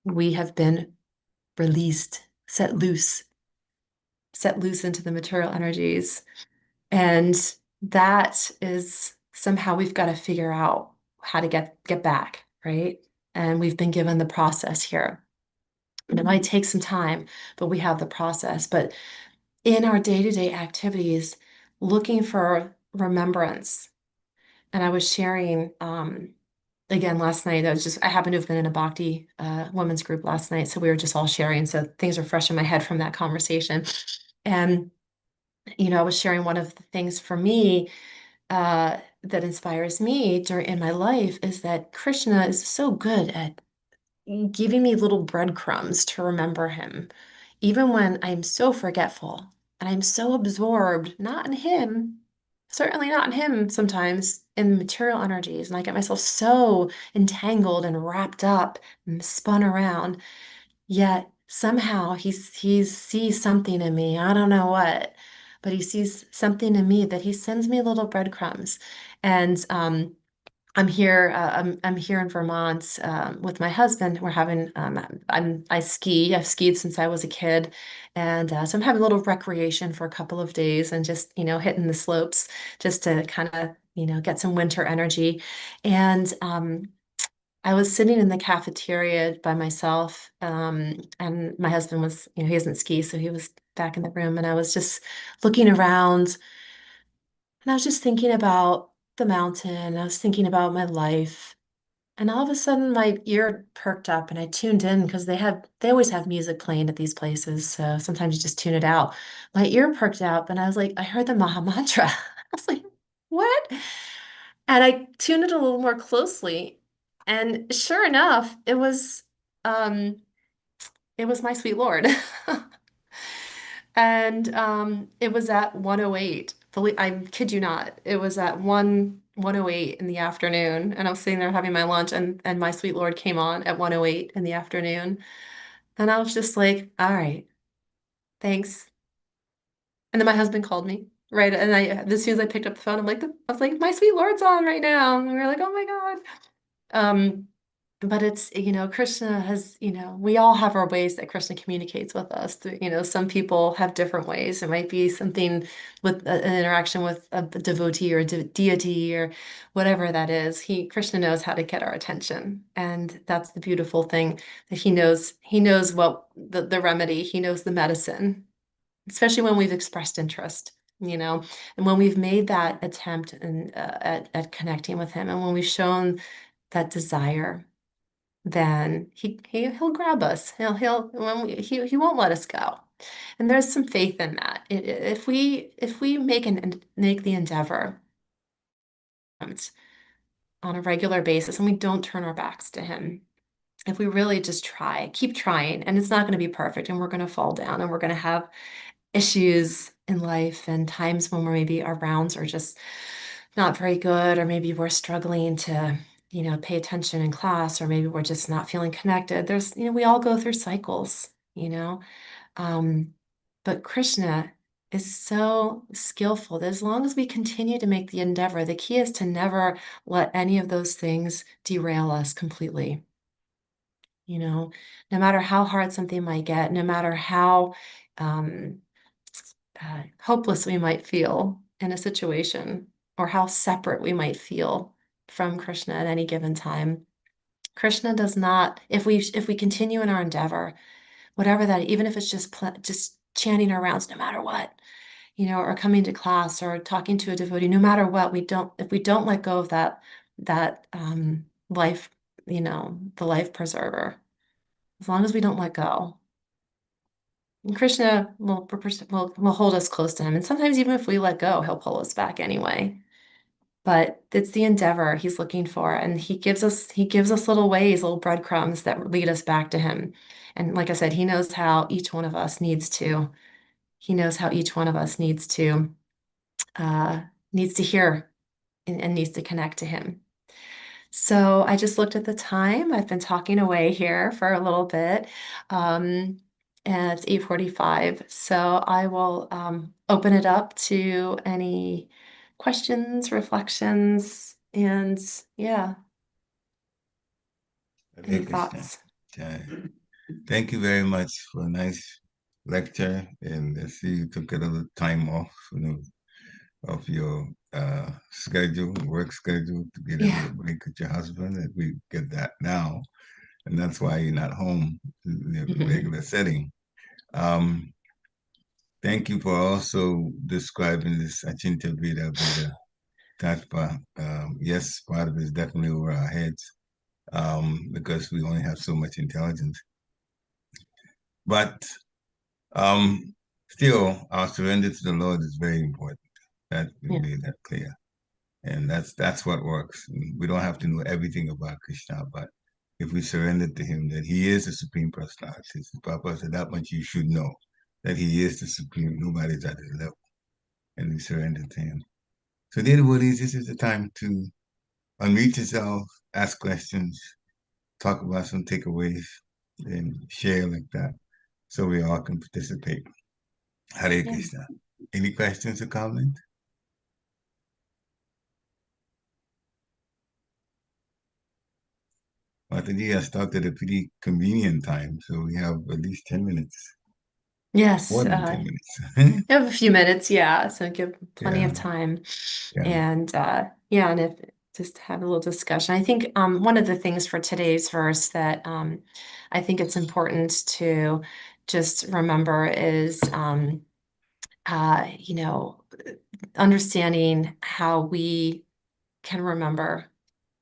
we have been released, set loose into the material energies. And that is somehow we've got to figure out how to get back, right? And we've been given the process here. And it might take some time, but we have the process. But in our day-to-day activities, looking for remembrance. And I was sharing again last night. I happened to have been in a Bhakti women's group last night, so we were just all sharing. So things are fresh in my head from that conversation. And I was sharing one of the things for me that inspires me in my life is that Krishna is so good at giving me little breadcrumbs to remember him, even when I'm so forgetful and I'm so absorbed, not in him, certainly not in him sometimes, in material energies. And I get myself so entangled and wrapped up and spun around. Yet somehow he sees something in me. I don't know what, but he sees something in me that he sends me little breadcrumbs. And I'm here. I'm here in Vermont with my husband. We're having. I ski. I've skied since I was a kid, and so I'm having a little recreation for a couple of days and just hitting the slopes just to kind of get some winter energy. And I was sitting in the cafeteria by myself, and my husband was, he doesn't ski, so he was back in the room, and I was just looking around, and I was just thinking about the mountain. I was thinking about my life, and all of a sudden my ear perked up, and I tuned in because they always have music playing at these places, so sometimes you just tune it out. My ear perked up, and I was like, I heard the Maha Mantra. I was like, what? And I tuned it a little more closely, and sure enough, um it was my sweet Lord. And it was at 1:08. I kid you not. It was at 1:08 in the afternoon, and I was sitting there having my lunch, and my sweet Lord came on at 1:08 in the afternoon. And I was just like, all right, thanks. And then my husband called me, right? And as soon as I picked up the phone, I was like, my sweet Lord's on right now. And we were like, oh my God. Um, but it's, Krishna has, we all have our ways that Krishna communicates with us. Some people have different ways. It might be something with an interaction with a devotee or a deity or whatever that is. Krishna knows how to get our attention. And that's the beautiful thing, that he knows what the remedy, he knows the medicine, especially when we've expressed interest. And when we've made that attempt at connecting with him, and when we've shown that desire, then he'll grab us. He won't let us go. And there's some faith in that. If we make the endeavor on a regular basis, and we don't turn our backs to him, if we really just keep trying, and it's not going to be perfect, and we're going to fall down, and we're going to have issues in life, and times when maybe our rounds are just not very good, or maybe we're struggling to pay attention in class, or maybe we're just not feeling connected. We all go through cycles. um, but Krishna is so skillful that as long as we continue to make the endeavor, the key is to never let any of those things derail us completely. No matter how hard something might get, no matter how um, hopeless we might feel in a situation, or how separate we might feel from Krishna at any given time. Krishna does not, if we continue in our endeavor, whatever that, even if it's just chanting our rounds, no matter what, or coming to class or talking to a devotee, no matter what, if we don't let go of that life, the life preserver, as long as we don't let go, and Krishna will hold us close to him. And sometimes even if we let go, he'll pull us back anyway. But it's the endeavor he's looking for. And he gives us little ways, little breadcrumbs that lead us back to him. And like I said, he knows how each one of us needs to. He knows how each one of us needs to hear and needs to connect to him. So I just looked at the time. I've been talking away here for a little bit. And it's 8:45. So I will open it up to any questions, reflections, and yeah, any Hare Krishna. thoughts. Thank you very much for a nice lecture, and I see you took a little time off of your work schedule, to get a Yeah. little break with your husband, and we get that now, and that's why you're not home in the regular setting. Thank you for also describing this Achinta Veda Tattva. Yes, part of it is definitely over our heads, because we only have so much intelligence. But still, our surrender to the Lord is very important. That we made that clear. And that's what works. We don't have to know everything about Krishna, but if we surrender to him, that he is the Supreme Personality. Papa said that much you should know, that he is the Supreme, nobody's at his level. And we surrender to him. So dear devotees, this is the time to unmute yourself, ask questions, talk about some takeaways, and share like that, so we all can participate. Hare Krishna. Any questions or comments? Mataji, I started a pretty convenient time, so we have at least 10 minutes. Yes, More than 10 minutes. we have a few minutes, yeah, so give plenty of Yeah. time. Yeah. And yeah, and if just have a little discussion. I think one of the things for today's verse that I think it's important to just remember is you know, understanding how we can remember,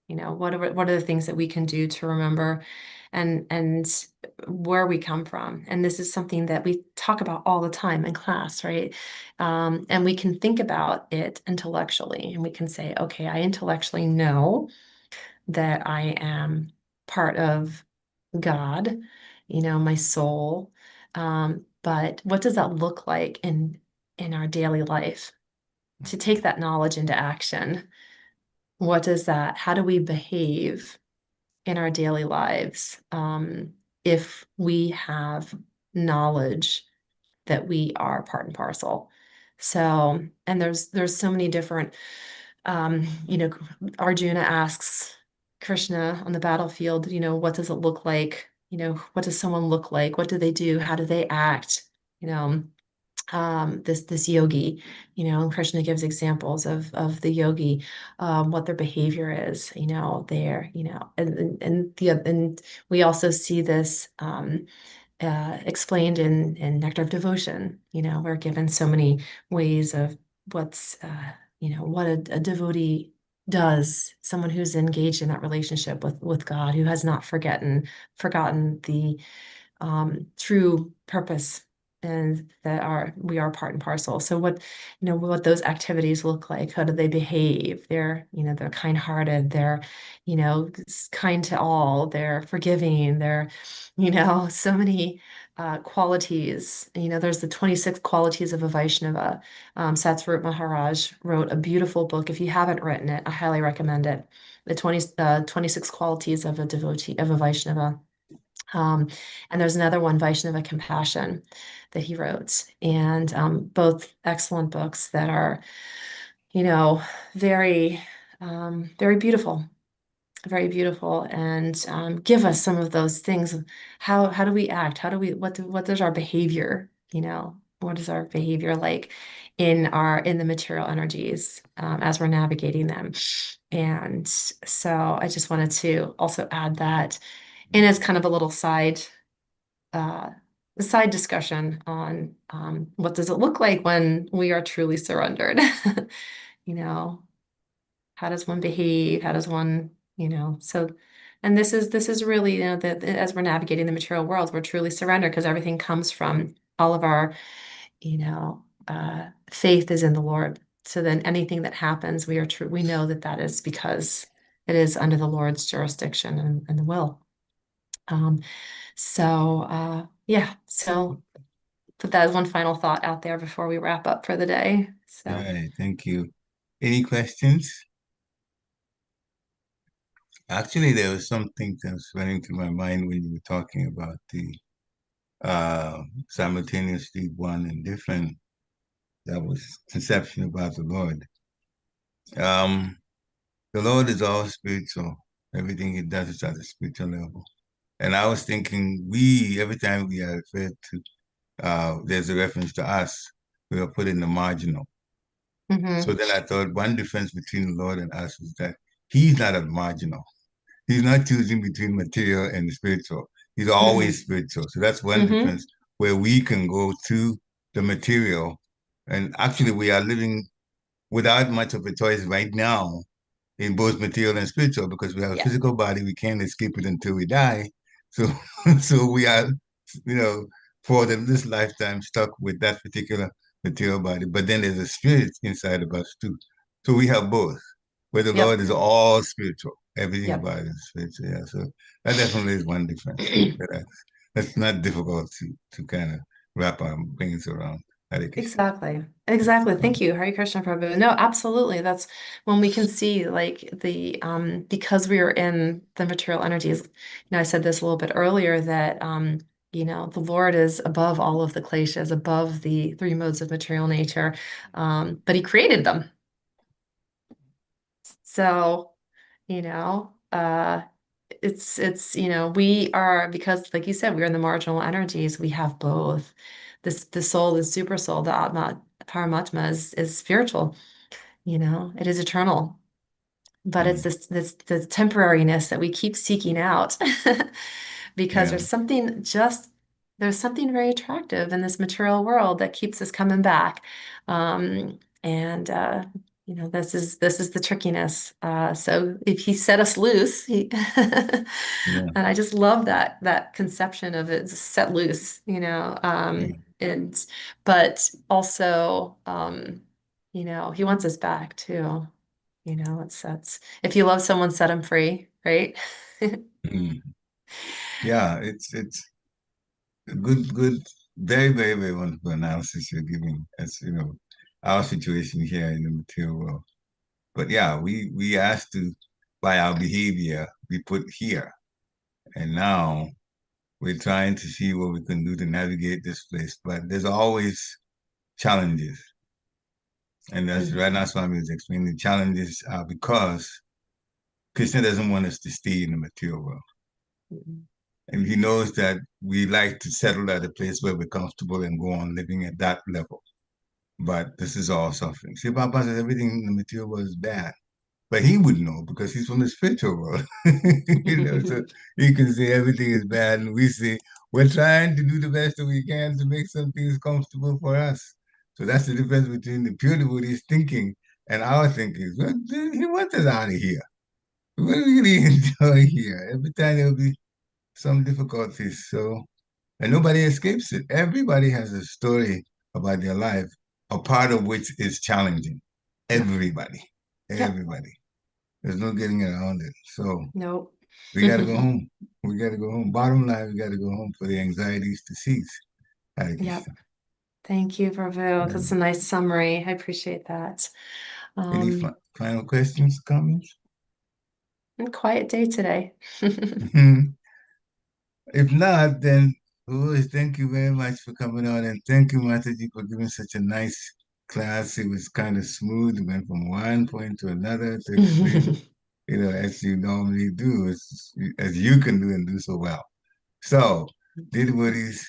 you know, what are the things that we can do to remember, and where we come from. And this is something that we talk about all the time in class, right? And we can think about it intellectually, and we can say, okay, I intellectually know that I am part of God, you know, my soul. But what does that look like in our daily life? To take that knowledge into action, what does that, how do we behave in our daily lives if we have knowledge that we are part and parcel? So, and there's so many different, you know, Arjuna asks Krishna on the battlefield, you know, what does it look like? You know, what does someone look like? What do they do? How do they act? You know, this yogi, you know, and Krishna gives examples of the yogi, what their behavior is, you know, there, you know, and we also see this explained in Nectar of Devotion. You know, we're given so many ways of what's you know, what a devotee does, someone who's engaged in that relationship with God, who has not forgotten the true purpose, and that we are part and parcel. So what, you know, what those activities look like, how do they behave? They're, you know, they're kind-hearted, they're, you know, kind to all, they're forgiving, they're, you know, so many qualities. You know, there's the 26 qualities of a Vaishnava. Satsvarup Maharaj wrote a beautiful book. If you haven't written it, I highly recommend it. The 26 qualities of a devotee, of a Vaishnava. And there's another one, Vaishnava Compassion, that he wrote. And both excellent books that are, you know, very, very beautiful, and give us some of those things. How do we act? How do we, what is our behavior? You know, what is our behavior like in the material energies as we're navigating them? And so I just wanted to also add that in as kind of a little uh, side discussion on what does it look like when we are truly surrendered? You know, how does one behave? How does one, you know, so, and this is really, you know, that as we're navigating the material world, we're truly surrendered because everything comes from all of our, you know, faith is in the Lord. So then anything that happens, we know that that is because it is under the Lord's jurisdiction and the will. Yeah, so put that as one final thought out there before we wrap up for the day. So, All right, thank you. Any questions? Actually, there was something that was running through my mind when you were talking about the simultaneously one and different. That was conception about the Lord. The Lord is all spiritual. Everything he does is at a spiritual level. And I was thinking every time we are referred to, there's a reference to us, we are put in the marginal. So then I thought one difference between the Lord and us is that he's not a marginal. He's not choosing between material and spiritual. He's always spiritual. So that's one difference where we can go to the material. And actually, we are living without much of a choice right now in both material and spiritual because we have a physical body. We can't escape it until we die. So, so we are, you know, for this lifetime stuck with that particular material body. But then there's a spirit inside of us too. So we have both. Where the Lord is all spiritual, everything about it is spiritual. Yeah, so that definitely is one difference. That's not difficult to kind of wrap our brains around. Hare Krishna. Exactly. Exactly. Thank you. Hare Krishna Prabhu. No, absolutely. That's when we can see like the because we are in the material energies. You know, I said this a little bit earlier that you know, the Lord is above all of the kleshas, above the three modes of material nature. But he created them. So, you know, it's you know, we are, because like you said, we're in the marginal energies, we have both. The soul, the super soul, the atma, paramatma is spiritual, you know, it is eternal. But it's Mm. this temporariness that we keep seeking out because Yeah. there's something very attractive in this material world that keeps us coming back. And you know, this is the trickiness. So if he set us loose, Yeah. and I just love that conception of it set loose, you know, Yeah. and but also you know, he wants us back too. You know, that's if you love someone, set them free, right? Mm. Yeah, it's a good, very, very, very wonderful analysis you're giving as, you know, our situation here in the material world. But yeah, we asked to, by our behavior, we put here. And now we're trying to see what we can do to navigate this place. But there's always challenges. And as Mhm. Radhika was explaining, the challenges are because Krishna doesn't want us to stay in the material world. Mhm. And he knows that we like to settle at a place where we're comfortable and go on living at that level. But this is all suffering. See, Papa says everything in the material world is bad. But he would know because he's from the spiritual world. You know, so he can say everything is bad, and we say we're trying to do the best that we can to make some things comfortable for us. So that's the difference between the pure devotee's thinking and our thinking. Well, he wants us out of here. We really enjoy here. Every time there'll be some difficulties. So, and nobody escapes it. Everybody has a story about their life, a part of which is challenging. Yep. Everybody, Yep. everybody. There's no getting around it. So Nope. we got to go home. We got to go home. Bottom line, we got to go home for the anxieties to cease. Hare Yep. Krishna. Thank you, Prabhu. That's a Um, nice summary. I appreciate that. any final questions, comments? A quiet day today. If not, then always thank you very much for coming on, and thank you, Mataji, for giving such a nice class. It was kind of smooth. It went from one point to another to explain, you know, as you normally do, as you can do and do so well. So, dear devotees,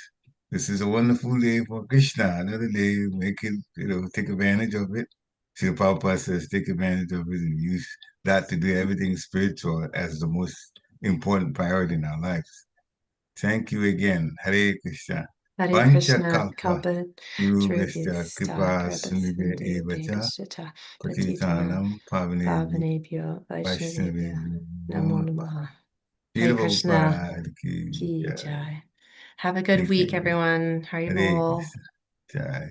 this is a wonderful day for Krishna. Another day, make it, you know, take advantage of it. Srila Prabhupada says, take advantage of it and use that to do everything spiritual as the most important priority in our lives. Thank you again. Hare Krishna. Hare Pancha Krishna, kalpa Kalpa, yugastha Trivista, kripa Kripa, sindhya Sindhu, evacha Devashita, Patitanam, patitanam pavanebhyo Pavanebhyo, Vaishnavebhyo, vaishnavebhyo Namo namo namah. Namaha. Hare Srila Krishna, Prabhupada ki Ki jai. Jai. Have a good Thank week, you. everyone. Hare Haribol. Krishna. Jai.